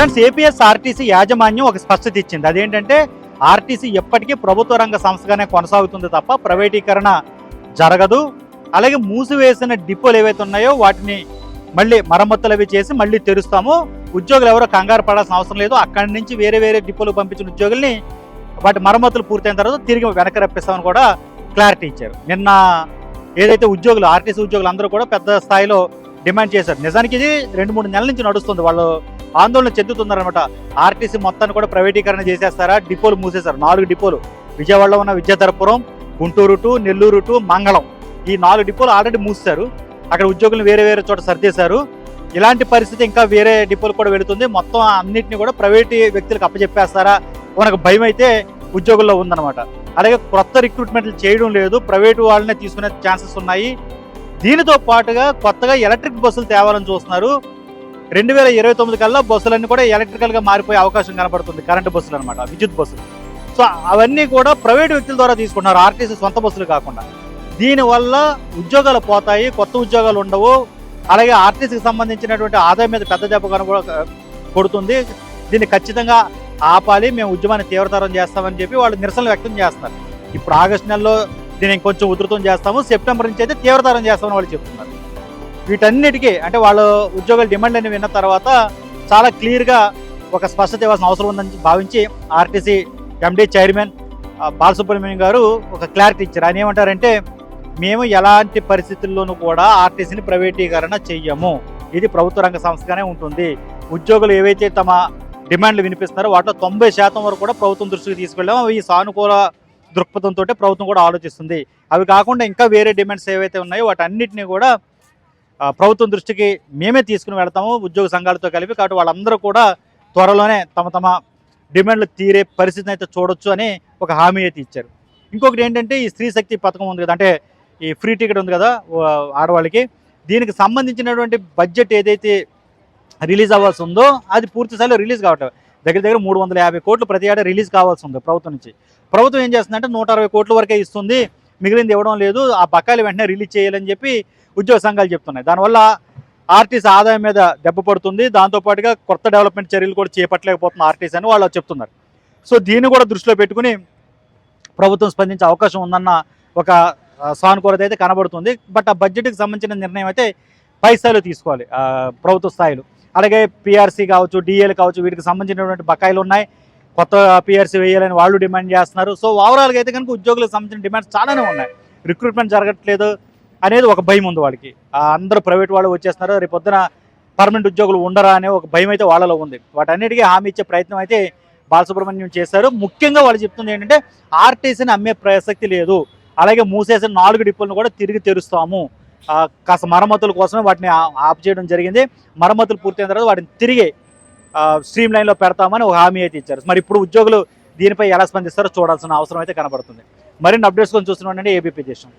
Friends, APS RTC యాజమాన్యం ఒక స్పష్టత ఇచ్చింది. అదేంటంటే ఆర్టీసీ ఎప్పటికీ ప్రభుత్వ రంగ సంస్థగానే కొనసాగుతుంది తప్ప ప్రైవేటీకరణ జరగదు. అలాగే మూసివేసిన డిపోలు ఏవైతే ఉన్నాయో వాటిని మళ్ళీ మరమ్మతులు అవి చేసి మళ్ళీ తెరుస్తాము. ఉద్యోగులు ఎవరో కంగారు పడాల్సిన అవసరం లేదు. అక్కడి నుంచి వేరే వేరే డిపోలు పంపించిన ఉద్యోగుల్ని వాటి మరమ్మతులు పూర్తయిన తర్వాత తిరిగి వెనక్కి రప్పిస్తామని కూడా క్లారిటీ ఇచ్చారు. నిన్న ఏదైతే ఉద్యోగులు ఆర్టీసీ ఉద్యోగులు అందరూ కూడా పెద్ద స్థాయిలో డిమాండ్ చేశారు. నిజానికి ఇది 2-3 నెలల నుంచి నడుస్తుంది. వాళ్ళు ఆందోళన చెందుతున్నారనమాట. ఆర్టీసీ మొత్తాన్ని కూడా ప్రైవేటీకరణ చేసేస్తారా, డిపోలు మూసేశారు. 4 డిపోలు విజయవాడలో ఉన్న విద్యాధరపురం, గుంటూరు టు, నెల్లూరు టు, మంగళం, ఈ 4 డిపోలు ఆల్రెడీ మూసేశారు. అక్కడ ఉద్యోగులను వేరే వేరే చోట సర్దేశారు. ఇలాంటి పరిస్థితి ఇంకా వేరే డిపోలు కూడా వెళుతుంది. మొత్తం అన్నింటినీ కూడా ప్రైవేట్ వ్యక్తులకు అప్పచెప్పేస్తారా మనకు భయం అయితే ఉద్యోగుల్లో ఉందన్నమాట. అలాగే కొత్త రిక్రూట్మెంట్లు చేయడం లేదు, ప్రైవేటు వాళ్ళనే తీసుకునే ఛాన్సెస్ ఉన్నాయి. దీనితో పాటుగా కొత్తగా ఎలక్ట్రిక్ బస్సులు తేవాలని చూస్తున్నారు. 2029 కల్లా బస్సులన్నీ కూడా ఎలక్ట్రికల్గా మారిపోయే అవకాశం కనబడుతుంది. కరెంటు బస్సులు అనమాట, విద్యుత్ బస్సులు. సో అవన్నీ కూడా ప్రైవేట్ వ్యక్తుల ద్వారా తీసుకుంటున్నారు, ఆర్టీసీ సొంత బస్సులు కాకుండా. దీనివల్ల ఉద్యోగాలు పోతాయి, కొత్త ఉద్యోగాలు ఉండవు. అలాగే ఆర్టీసీకి సంబంధించినటువంటి ఆదాయం మీద పెద్ద దెబ్బ కొడుతుంది. దీన్ని ఖచ్చితంగా ఆపాలి, మేము ఉద్యమాన్ని తీవ్రతరం చేస్తామని చెప్పి వాళ్ళు నిరసనలు వ్యక్తం చేస్తున్నారు. ఇప్పుడు ఆగస్టు నెలలో దీన్ని ఇంకొంచెం ఉధృతం చేస్తాము, సెప్టెంబర్ నుంచి అయితే తీవ్రతరం చేస్తామని వాళ్ళు చెప్తున్నారు. వీటన్నిటికీ అంటే వాళ్ళు ఉద్యోగుల డిమాండ్లన్నీ విన్న తర్వాత చాలా క్లియర్గా ఒక స్పష్టత ఇవ్వాల్సిన అవసరం ఉందని భావించి ఆర్టీసీ ఎండీ చైర్మన్ బాలసుబ్రహ్మణ్యం గారు ఒక క్లారిటీ ఇచ్చారు. ఆయన ఏమంటారంటే, మేము ఎలాంటి పరిస్థితుల్లోనూ కూడా ఆర్టీసీని ప్రైవేటీకరణ చెయ్యము, ఇది ప్రభుత్వ రంగ సంస్థగానే ఉంటుంది. ఉద్యోగులు ఏవైతే తమ డిమాండ్లు వినిపిస్తున్నారో వాటిలో 90% వరకు కూడా ప్రభుత్వం దృష్టికి తీసుకెళ్ళాము. అవి సానుకూల దృక్పథంతో ప్రభుత్వం కూడా ఆలోచిస్తుంది. అవి కాకుండా ఇంకా వేరే డిమాండ్స్ ఏవైతే ఉన్నాయో వాటన్నిటిని కూడా ప్రభుత్వం దృష్టికి మేమే తీసుకుని వెళ్తాము ఉద్యోగ సంఘాలతో కలిపి. కాబట్టి వాళ్ళందరూ కూడా త్వరలోనే తమ తమ డిమాండ్లు తీరే పరిస్థితిని అయితే చూడొచ్చు అని ఒక హామీ అయితే ఇచ్చారు. ఇంకొకటి ఏంటంటే, ఈ స్త్రీ శక్తి పథకం ఉంది కదా, అంటే ఈ ఫ్రీ టికెట్ ఉంది కదా ఆడవాళ్ళకి, దీనికి సంబంధించినటువంటి బడ్జెట్ ఏదైతే రిలీజ్ అవ్వాల్సి ఉందో అది పూర్తి స్థాయిలో రిలీజ్ కావటం. దగ్గర 350 కోట్లు ప్రతి ఏటా రిలీజ్ కావాల్సి ఉంది ప్రభుత్వం నుంచి. ప్రభుత్వం ఏం చేస్తుందంటే 160 కోట్ల వరకే ఇస్తుంది, మిగిలింది ఇవ్వడం లేదు. ఆ బకాయిలు వెంటనే రిలీజ్ చేయాలని చెప్పి ఉద్యోగ సంఘాలు చెప్తున్నాయి. దానివల్ల ఆర్టీసీ ఆదాయం మీద దెబ్బ పడుతుంది. దాంతోపాటుగా కొత్త డెవలప్మెంట్ చర్యలు కూడా చేపట్టలేకపోతుంది ఆర్టీసీ అని వాళ్ళు చెప్తున్నారు. సో దీన్ని కూడా దృష్టిలో పెట్టుకుని ప్రభుత్వం స్పందించే అవకాశం ఉందన్న ఒక సానుకూలత అయితే కనబడుతుంది. బట్ ఆ బడ్జెట్కి సంబంధించిన నిర్ణయం అయితే పై స్థాయిలో తీసుకోవాలి ప్రభుత్వ స్థాయిలో. అలాగే పీఆర్సీ కావచ్చు, డిఏలు కావచ్చు, వీటికి సంబంధించినటువంటి బకాయిలు ఉన్నాయి. కొత్త పీఆర్సీ వేయాలని వాళ్ళు డిమాండ్ చేస్తున్నారు. సో ఓవరాల్గా అయితే కనుక ఉద్యోగులకు సంబంధించిన డిమాండ్స్ చాలానే ఉన్నాయి. రిక్రూట్మెంట్ జరగట్లేదు అనేది ఒక భయం ఉంది వాళ్ళకి. అందరూ ప్రైవేట్ వాళ్ళు వచ్చేస్తున్నారు, రేపు పొద్దున పర్మనెంట్ ఉద్యోగులు ఉండరా అనే ఒక భయం అయితే వాళ్ళలో ఉంది. వాటన్నిటికీ హామీ ఇచ్చే ప్రయత్నం అయితే బాలసుబ్రహ్మణ్యం చేశారు. ముఖ్యంగా వాళ్ళు చెప్తుంది ఏంటంటే, ఆర్టీసీని అమ్మే ప్రసక్తి లేదు, అలాగే మూసేసిన 4 డిపోలను కూడా తిరిగి తెరుస్తాము, కాస్త మరమ్మతుల కోసమే వాటిని ఆఫ్ చేయడం జరిగింది. మరమ్మతులు పూర్తయిన తర్వాత వాటిని తిరిగి స్ట్రీమ్ లైన్లో పెడతామని ఒక హామీ అయితే ఇచ్చారు. మరి ఇప్పుడు ఉద్యోగులు దీనిపై ఎలా స్పందిస్తారో చూడాల్సిన అవసరం అయితే కనబడుతుంది. మరిన్ని అప్డేట్స్ కోసం చూస్తున్నాం ఏబీపీ దేశం.